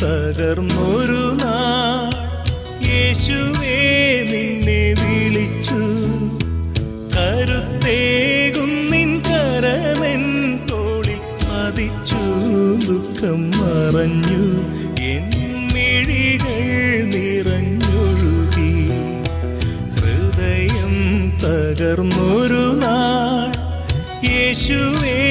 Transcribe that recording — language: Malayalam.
തകർന്നൊരു നാൾ യേശുവേ നിന്നെ വിളിച്ചു. കരുത്തേകും നിൻ കരമെൻ തോളിൽ പതിച്ചു. ദുഃഖം മറഞ്ഞു എൻ മിഴികൾ നിറഞ്ഞൊഴുകി. ഹൃദയം തകർന്നൊരു നാൾ യേശുവേ